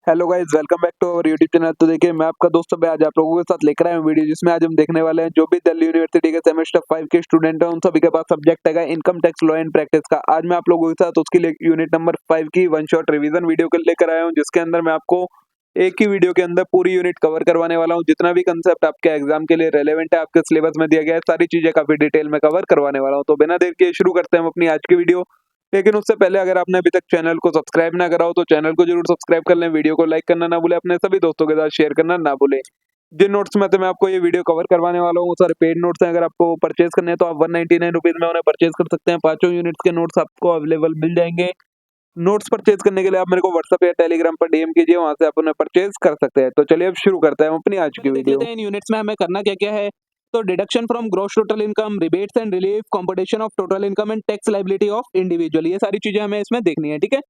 Hello guys, welcome back to our YouTube channel. तो देखिए, मैं आपका दोस्त अभय आज आप लोगों के साथ लेकर आया हूं वीडियो, जिसमें आज हम देखने वाले हैं जो भी दिल्ली यूनिवर्सिटी के सेमेस्टर 5 के स्टूडेंट हैं उन सभी के पास सब्जेक्ट है income tax law and practice का। आज मैं आप लोगों के साथ उसकी यूनिट नंबर 5 की वन शॉट रिवीजन वीडियो को लेकर आया हूँ, जिसके अंदर मैं आपको एक ही वीडियो के अंदर पूरी यूनिट कवर करवाने वाला हूँ। जितना भी कंसेप्ट आपके एग्जाम के लिए रेलेवेंट है, आपके सिलेबस में दिया गया है, सारी चीजें काफी डिटेल में कवर करवाने वाला हूँ। तो बिना देर के शुरू करते हैं हम अपनी आज की वीडियो। लेकिन उससे पहले अगर आपने अभी तक चैनल को सब्सक्राइब ना करा हो तो चैनल को जरूर सब्सक्राइब कर लें, वीडियो को लाइक करना ना भूलें, अपने सभी दोस्तों के साथ शेयर करना ना भूलें। जिन नोट्स में तो मैं आपको ये वीडियो कवर करवाने वाला हूँ वो सारे पेड नोट्स हैं। अगर आपको परचेज करने हैं तो आप 199 रुपीज में उन्हें परचेज कर सकते हैं। पांचों यूनिट्स के नोट्स आपको अवेलेबल मिल जाएंगे। नोट्स परचेज करने के लिए आप मेरे को व्हाट्सएप या टेलीग्राम पर डीएम कीजिए, वहां से आप उन्हें परचेज कर सकते हैं। तो चलिए अब शुरू करते हैं हम अपनी आज की देख वीडियो। लेते हैं इन यूनिट्स में हमें करना क्या क्या है। तो deduction from gross total income, rebates and relief, competition of total income and tax liability of individual, ये सारी चीजें हमें इसमें देखनी है। ठीक है,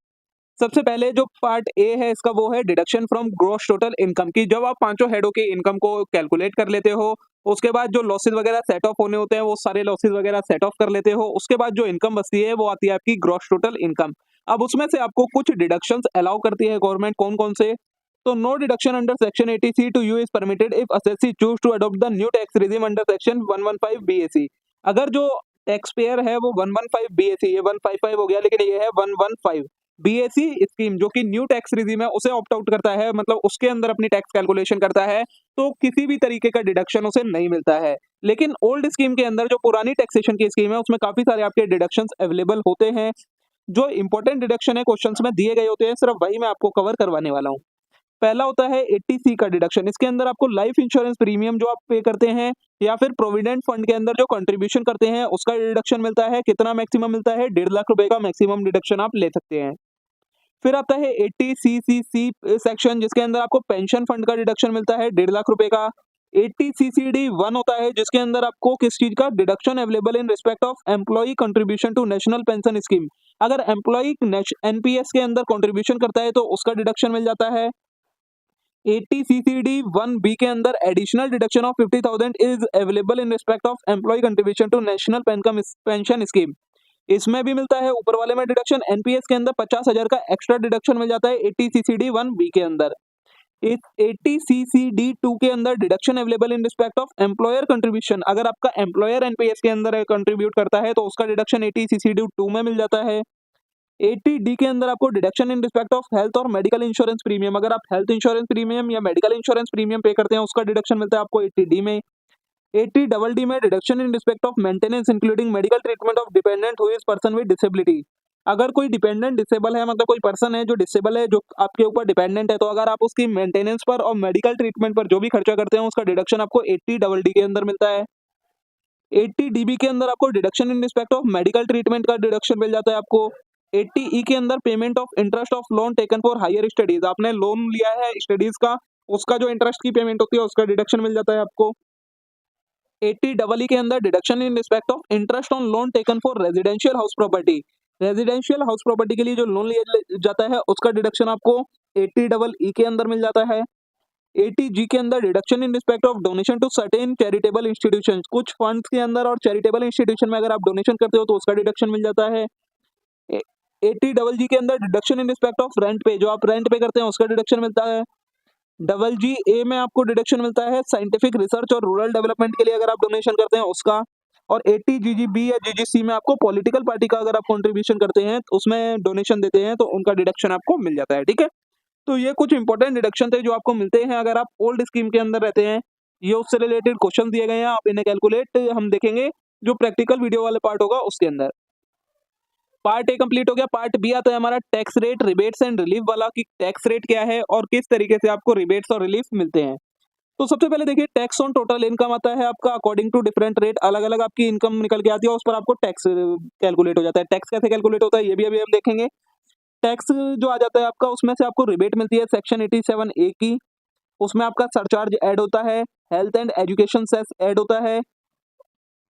सबसे पहले जो पार्ट ए है इसका वो है deduction from gross total income की। जब आप पांचों हेडों की इनकम को कैलकुलेट कर लेते हो, उसके बाद जो लॉसेस वगैरह सेट ऑफ होने होते हैं वो सारे लॉसेस वगैरह सेट ऑफ कर लेते हो, उसके बाद जो इनकम बचती है वो आती है आपकी ग्रॉस टोटल इनकम। अब उसमें से आपको कुछ डिडक्शंस अलाउ करती है गवर्नमेंट, कौन कौन से। तो no deduction under section 80C to you is permitted if assessee choose to adopt the new tax regime under section 115 BAC। अगर जो टैक्स पेयर है वो 115 BAC, ये 155 हो गया लेकिन ये है 115 BAC स्कीम, जो कि न्यू टैक्स रिजिम है उसे ऑप्ट आउट करता है, मतलब उसके अंदर अपनी टैक्स कैलकुलेशन करता है, तो किसी भी तरीके का डिडक्शन उसे नहीं मिलता है। लेकिन ओल्ड स्कीम के अंदर जो पुरानी टैक्सेशन की स्कीम है उसमें काफी सारे आपके डिडक्शंस अवेलेबल होते हैं। जो इंपॉर्टेंट डिडक्शन है क्वेश्चंस में दिए गए होते हैं, सिर्फ वही मैं आपको कवर करवाने वाला हूँ। पहला होता है 80C का डिडक्शन। इसके अंदर आपको लाइफ इंश्योरेंस प्रीमियम जो आप पे करते हैं या फिर प्रोविडेंट फंड के अंदर जो कंट्रीब्यूशन करते हैं उसका डिडक्शन मिलता है। कितना मैक्सिमम मिलता है? 1.5 लाख रुपए का मैक्सिमम डिडक्शन आप ले सकते हैं। फिर आता है 80CCC सेक्शन, जिसके अंदर आपको पेंशन फंड का डिडक्शन मिलता है 1.5 लाख रुपए का। 80CCD1 होता है जिसके अंदर आपको किस चीज का deduction available in respect of employ contribution to national pension scheme. अगर एम्प्लॉय एनपीएस के अंदर कंट्रीब्यूशन करता है तो उसका डिडक्शन मिल जाता है। 80CCD1B के अंदर additional deduction of 50,000 is available in respect of employ contribution to national pension scheme, इसमें भी मिलता है। ऊपर वाले में डिडक्शन एनपीएस के अंदर 50,000 का एक्स्ट्रा डिडक्शन मिल जाता है 80CCD1B के अंदर। इस 80CCD2 के अंदर deduction available in respect of employer contribution. अगर आपका एम्प्लॉयर एनपीएस के अंदर कंट्रीब्यूट करता है तो उसका डिडक्शन 80CCD2 में मिल जाता है। 80D के अंदर आपको deduction in respect of health और मेडिकल इंश्योरेंस प्रीमियम। अगर आप हेल्थ इंश्योरेंस प्रीमियम या मेडिकल इंश्योरेंस प्रीमियम पे करते हैं उसका डिडक्शन मिलता है आपको 80D में। 80DD में deduction in respect of maintenance including medical treatment of dependent who is person with disability. अगर कोई डिपेंडेंट डिसेबल है, मतलब कोई पर्सन है जो डिसेबल है, जो आपके ऊपर डिपेंडेंट है, तो अगर आप उसकी मेंटेनेंस पर और मेडिकल ट्रीटमेंट पर जो भी खर्चा करते हैं उसका डिडक्शन आपको 80DD के अंदर मिलता है। 80DB के अंदर आपको deduction in respect of medical treatment का डिडक्शन मिल जाता है आपको। 80E के अंदर payment of interest of loan taken for higher studies, आपने लोन लिया है स्टडीज का, उसका जो इंटरेस्ट की पेमेंट होती है उसका डिडक्शन मिल जाता है आपको। 80EE के अंदर deduction in respect of interest on loan taken for residential house property, residential house property के लिए जो लोन लिया जाता है उसका डिडक्शन आपको 80EE के अंदर मिल जाता है। 80G के अंदर deduction in respect of donation to certain charitable institutions, कुछ फंड्स के अंदर और चैरिटेबल इंस्टीट्यूशन में अगर आप डोनेशन करते हो तो उसका डिडक्शन मिल जाता है। 80G के अंदर deduction in respect of rent पे, जो आप रेंट पे करते हैं उसका डिडक्शन मिलता है। GA में आपको डिडक्शन मिलता है साइंटिफिक रिसर्च और रूरल डेवलपमेंट के लिए अगर आप डोनेशन करते हैं उसका। और 80GGB या GGC में आपको पॉलिटिकल पार्टी का अगर आप कंट्रीब्यूशन करते हैं उसमें डोनेशन देते हैं तो उनका डिडक्शन आपको मिल जाता है। ठीक है, तो ये कुछ इंपॉर्टेंट डिडक्शन थे जो आपको मिलते हैं अगर आप ओल्ड स्कीम के अंदर रहते हैं। ये उससे रिलेटेड क्वेश्चन दिए गए हैं, आप इन्हें कैलकुलेट हम देखेंगे जो प्रैक्टिकल वीडियो वाले पार्ट होगा उसके अंदर। पार्ट ए कंप्लीट हो गया। पार्ट बी आता है हमारा tax rate, rebates and relief वाला, कि टैक्स रेट क्या है और किस तरीके से आपको रिबेट्स और रिलीफ मिलते हैं। तो सबसे पहले देखिए, टैक्स ऑन टोटल इनकम आता है आपका। अकॉर्डिंग टू डिफरेंट रेट, अलग अलग आपकी इनकम निकल के आती है, उस पर आपको टैक्स कैलकुलेट हो जाता है। टैक्स कैसे कैलकुलेट होता है ये भी अभी हम देखेंगे। टैक्स जो आ जाता है आपका, उसमें से आपको रिबेट मिलती है सेक्शन 87A की, उसमें आपका सरचार्ज ऐड होता है, health and education cess add होता है।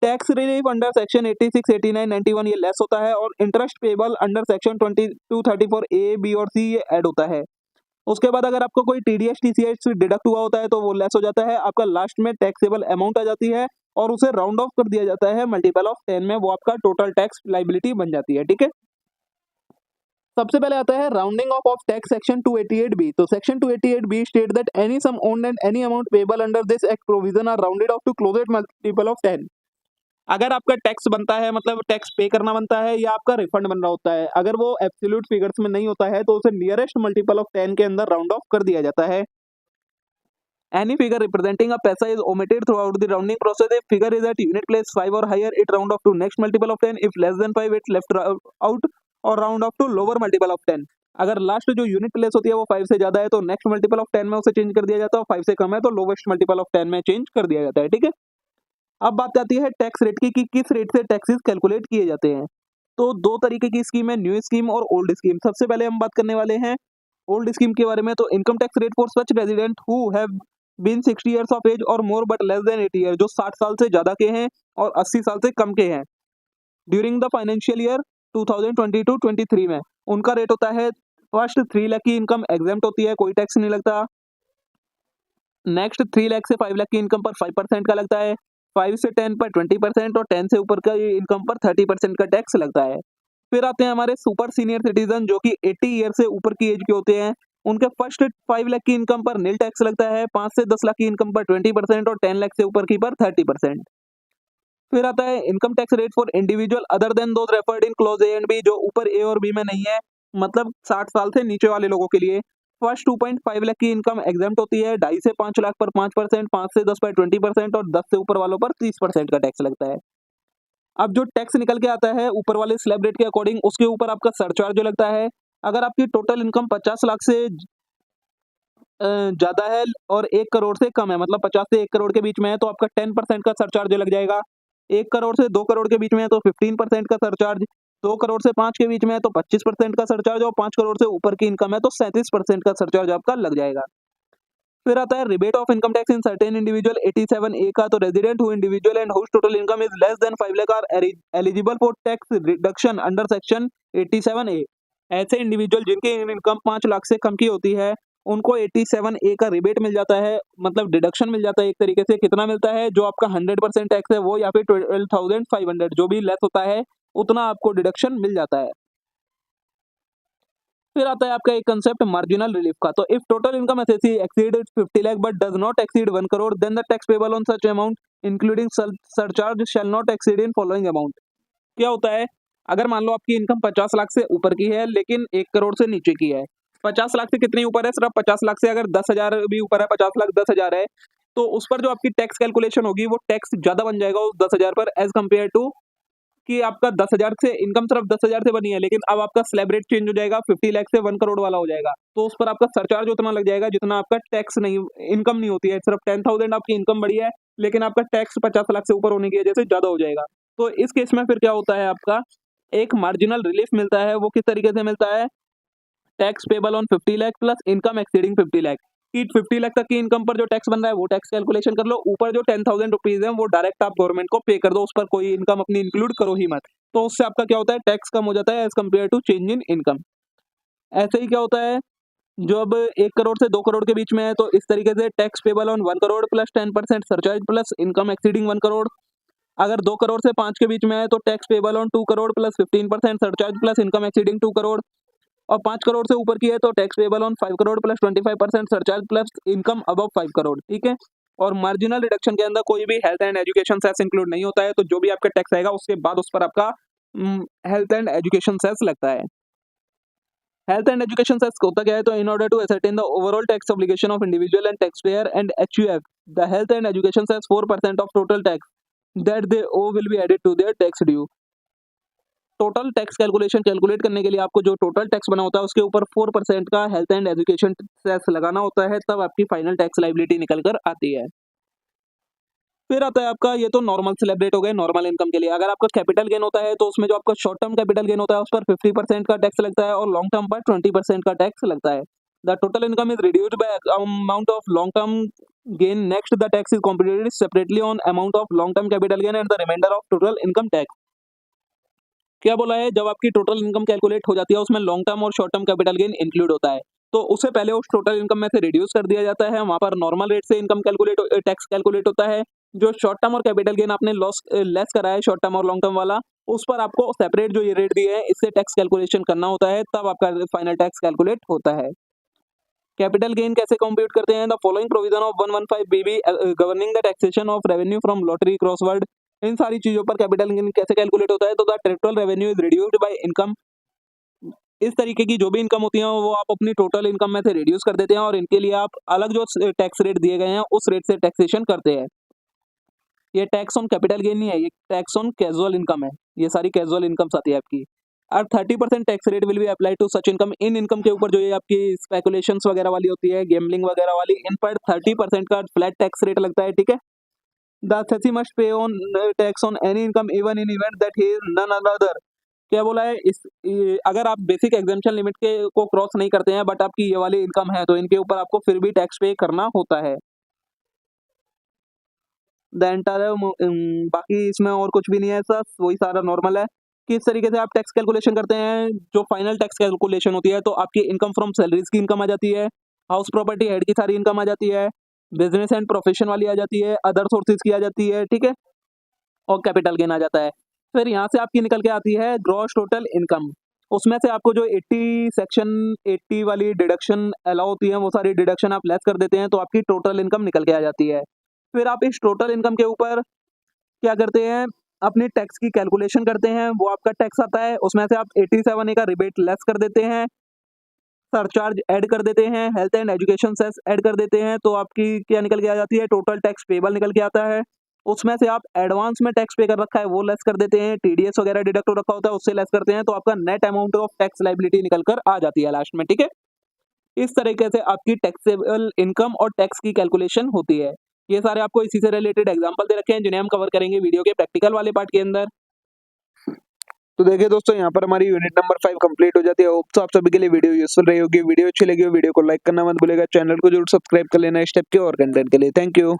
टैक्स रिलीफ अंडर सेक्शन 86, 89, 91 ये लेस होता है, और interest payable under section 22, 34 A, B और C ये ऐड होता है। उसके बाद अगर आपको कोई TDS TCS डिडक्ट हुआ होता है तो वो लेस हो जाता है आपका, लास्ट में टैक्सेबल अमाउंट आ जाती है और उसे राउंड ऑफ कर दिया जाता है मल्टीपल ऑफ 10 में, वो आपका टोटल टैक्स लाइबिलिटी बन जाती है। ठीक है, सबसे पहले आता है rounding off tax section 288B। तो section 288B state that any sum owned and any amount payable under this act provision are rounded off to closest multiple of 10। अगर आपका टैक्स बनता है, मतलब टैक्स पे करना बनता है या आपका रिफंड बन रहा होता है, अगर वो एब्सोल्यूट फिगर्स में नहीं होता है तो उसे नियरेस्ट मल्टीपल ऑफ 10 के अंदर राउंड ऑफ कर दिया जाता है। Any figure representing a paisa is omitted throughout the rounding process. If figure is at unit place 5 or higher, it round off to next multiple of 10. If less than 5, it left out और round off to lower multiple of 10। अगर last जो unit place होती है वो 5 से ज्यादा है तो नेक्स्ट मल्टीपल ऑफ 10 में उसे चेंज कर दिया जाता है, और 5 से कम है तो लोवेस्ट मल्टीपल ऑफ 10 में चेंज कर दिया जाता है। ठीक है, अब बात आती है टैक्स रेट की कि किस रेट से टैक्सेस कैलकुलेट किए जाते हैं। तो दो तरीके की स्कीम है, न्यू स्कीम और ओल्ड स्कीम। सबसे पहले हम बात करने वाले हैं ओल्ड स्कीम के बारे में। तो income tax rate for such resident who have been 60 years of age और more but less than 80 year, जो 60 साल से ज्यादा के हैं और 80 साल से कम के हैं, ड्यूरिंग द फाइनेंशियल ईयर 2022-23 में उनका रेट होता है फर्स्ट 3 लाख की इनकम एग्जेम्प्ट होती है, कोई टैक्स नहीं लगता। नेक्स्ट 3 लाख से 5 लाख की इनकम पर 5% का लगता है, 5 से 10 पर 20% और 10 से ऊपर का इनकम पर 30% का टैक्स लगता है। फिर आते हैं हमारे सुपर सीनियर सिटीजन जो कि 80 ईयर से ऊपर की एज के होते हैं। उनके फर्स्ट 5 लाख की इनकम पर नील टैक्स लगता है, 5 से 10 लाख की इनकम पर 20% और 10 लाख से ऊपर की पर 30%। फिर आता है income tax rate for individual other than those referred in clause A and B, जो ऊपर ए और बी में नहीं है, मतलब 60 साल से नीचे वाले लोगों के लिए। फर्स्ट 2.5 लाख की इनकम एग्जेम्प्ट होती है, 2.5 से 5 लाख पर 5%, 5 से 10 पर 20% और 10 से ऊपर वालों पर 30% का टैक्स लगता है। अब जो टैक्स निकल के आता है ऊपर वाले स्लैब रेट के अकॉर्डिंग, उसके ऊपर आपका सरचार्ज जो लगता है। अगर आपकी टोटल इनकम 50 लाख से ज्यादा है और 1 करोड़ से कम है, मतलब 50 से 1 करोड़ के बीच में है, तो आपका 10% का सरचार्ज लग जाएगा। 1 करोड़ से 2 करोड़ के बीच में है तो 15% का सरचार्ज, 2 करोड़ से 5 के बीच में है तो 25% का सरचार्ज, और 5 करोड़ से ऊपर की इनकम है तो 37% का सरचार्ज आपका लग जाएगा। फिर आता है rebate of income tax in certain individual 87A का। तो resident who individual and whose total income is less than 5 lakh are eligible for tax reduction under section 87A। ऐसे इंडिविजुअल जिनकी इनकम 5 लाख से कम की होती है उनको 87A का रिबेट मिल जाता है, मतलब डिडक्शन मिल जाता है एक तरीके से। कितना मिलता है, जो आपका 100% टैक्स है वो या फिर 12,500, जो भी लेस होता है उतना आपको डिडक्शन मिल जाता है। फिर आता है आपका एक कंसेप्ट मार्जिनल रिलीफ का। तो इफ टोटल इनकम एसएससी exceed 50 lakh but does not exceed 1 crore then the tax payable on such amount including surcharge shall not exceed in following amount. क्या होता है, अगर मान लो आपकी इनकम 50 लाख से ऊपर की है लेकिन 1 करोड़ से नीचे की है। 50 लाख से कितनी ऊपर है, सिर्फ 50 लाख से अगर 10,000 भी ऊपर है, 50 लाख 10,000 है, तो उस पर जो आपकी टैक्स कैलकुलेशन होगी वो टैक्स ज्यादा बन जाएगा उस 10,000 पर एज कम्पेयर टू कि आपका 10,000 से इनकम सिर्फ 10,000 से बनी है, लेकिन अब आपका स्लैब रेट चेंज हो जाएगा, 50 लाख से 1 करोड़ वाला हो जाएगा, तो उस पर आपका सरचार्ज उतना लग जाएगा जितना आपका टैक्स नहीं, इनकम नहीं होती है। सिर्फ 10,000 आपकी इनकम बढ़ी है लेकिन आपका टैक्स 50 लाख से ऊपर होने की वजह से ज्यादा हो जाएगा। तो इस केस में फिर क्या होता है, आपका एक मार्जिनल रिलीफ मिलता है। वो किस तरीके से मिलता है, tax payable on 50 lakh plus income exceeding 50 lakh. कि 50 लाख तक की इनकम पर जो टैक्स बन रहा है वो टैक्स कैलकुलेशन कर लो, ऊपर जो 10,000 रुपीज है वो डायरेक्ट आप गवर्नमेंट को पे कर दो, उस पर कोई इनकम अपनी इंक्लूड करो ही मत। तो उससे आपका क्या होता है, टैक्स कम हो जाता है as compare to change in income. ऐसे ही क्या होता है, जो अब 1 करोड़ से 2 करोड़ के बीच में है तो इस तरीके से tax payable on 1 crore plus 10% surcharge plus income exceeding 1 crore. अगर 2 करोड़ से 5 के बीच में है तो tax payable on 2 crore plus 15% surcharge plus income exceeding 2 crore. और 5 करोड़ से ऊपर की है तो tax payable on 5 crore plus 25% surcharge plus income above 5 crore. ठीक है, और मार्जिनल रिडक्शन के अंदर कोई भी health and education cess include नहीं होता है, तो जो भी आपका टैक्स आएगा उसके बाद उस पर आपका हेल्थ एंड एजुकेशन सेस लगता है। हेल्थ एंड एजुकेशन सेस होता क्या है, तो in order to ascertain the overall tax obligation of individual and tax payer and HUF the health and education cess 4% of total tax that they owe will be added to their tax due. Total tax calculation calculate करने के लिए आपको जो total tax बना होता है उसके ऊपर 4% का हेल्थ एंड एजुकेशन सेस लगाना होता है, तब आपकी फाइनल टैक्स लायबिलिटी निकल कर आती है। फिर आता है आपका, ये तो नॉर्मल स्लैब रेट हो गए नॉर्मल इनकम के लिए। अगर आपका कैपिटल गेन होता है तो उसमें जो आपका शॉर्ट टर्म कैपिटल गेन होता है उस पर 50% का टैक्स लगता है और लॉन्ग टर्म पर 20% का टैक्स लगता है। The total income is reduced by amount of long term gain, next the tax is computed separately on amount of long term capital gain and the reminder of total income tax. क्या बोला है, जब आपकी total income calculate हो जाती है उसमें long term और short term capital gain include होता है, तो उसे पहले उस टोटल इनकम में से रिड्यूस कर दिया जाता है। वहां पर नॉर्मल रेट से इनकम टैक्स कैलकुलेट होता है। जो शॉर्ट टर्म और कैपिटल गेन आपने लॉस लेस करा है शॉर्ट टर्म और लॉन्ग टर्म वाला, उस पर आपको सेपरेट जो ये रेट दिए हैं इससे टैक्स कैलकुलेशन करना होता है, तब आपका फाइनल टैक्स कैलकुलेट होता है। कैपिटल गेन कैसे कंप्यूट करते हैं? The following provision of 115 BB governing the taxation of revenue from lottery crossword. इन सारी चीजों पर कैपिटल गेन कैसे कैलकुलेट होता है? तो the total revenue is reduced bye income. इस तरीके की जो भी इनकम होती है वो आप अपनी टोटल इनकम में से रिड्यूस कर देते हैं और इनके लिए आप अलग जो टैक्स रेट दिए गए हैं उस रेट से टैक्सेशन करते हैं। ये टैक्स ऑन कैपिटल गेन नहीं है, ये टैक्स ऑन कैजुअल इनकम है। ये सारी कैजुअल इनकम्स आती है आपकी। और 30% tax rate will be apply to such income. इन इनकम के ऊपर जो ये आपकी स्पेकुलेशंस वगैरह वाली होती है, गैम्बलिंग वगैरह वाली, इन पर 30% का फ्लैट टैक्स रेट लगता है, ठीक है। The assessee must pay on tax on any income even in event that he is none other। क्या बोला है अगर आप बेसिक एग्जेम्पशन लिमिट के को क्रॉस नहीं करते हैं बट आपकी ये वाली इनकम है तो इनके ऊपर आपको फिर भी टैक्स पे करना होता है। द एंटायर बाकी इसमें और कुछ भी नहीं है सर, वही सारा नॉर्मल है। किस तरीके से आप टैक्स कैलकुलेशन करते हैं? जो फाइनल टैक्स कैलकुलेशन होती है तो आपकी इनकम फ्रॉम सैलरीज की इनकम आ जाती है, हाउस प्रॉपर्टी हेड की सारी इनकम आ जाती है, बिजनेस एंड प्रोफेशन वाली आ जाती है, अदर सोर्सेज की आ जाती है, ठीक है, और कैपिटल गेन आ जाता है। फिर यहाँ से आपकी निकल के आती है ग्रॉस टोटल इनकम। उसमें से आपको जो 80 वाली डिडक्शन अलाउ होती है वो सारी डिडक्शन आप लेस कर देते हैं तो आपकी टोटल इनकम निकल के आ जाती है। फिर आप इस टोटल इनकम के ऊपर क्या करते हैं? अपने टैक्स की कैलकुलेशन करते हैं, वो आपका टैक्स आता है, उसमें से आप 87A का रिबेट लेस कर देते हैं, सरचार्ज ऐड कर देते हैं, health and education cess add कर देते हैं, तो आपकी क्या निकल के आ जाती है? टोटल टैक्स पेबल निकल के आता है। उसमें से आप एडवांस में टैक्स पे कर रखा है वो लेस कर देते हैं, टीडीएस वगैरह डिडक्ट हो रखा होता है उससे लेस करते हैं, तो आपका net amount of tax liability निकल कर आ जाती है लास्ट में, ठीक है। इस तरीके से आपकी टैक्सेबल इनकम और टैक्स की कैलकुलेशन होती है। ये सारे आपको इसी से रिलेटेड एग्जांपल दे रखे हैं जिन्हें हम कवर करेंगे वीडियो के प्रैक्टिकल वाले पार्ट के अंदर। तो देखिए दोस्तों, यहाँ पर हमारी यूनिट नंबर 5 कंप्लीट हो जाती है। होप सो आप सभी के लिए वीडियो यूजफुल रही होगी। वीडियो अच्छी लगी हो वीडियो को लाइक करना मत भूलिएगा, चैनल को जरूर सब्सक्राइब कर लेना इस टाइप के और कंटेंट के लिए। Thank you.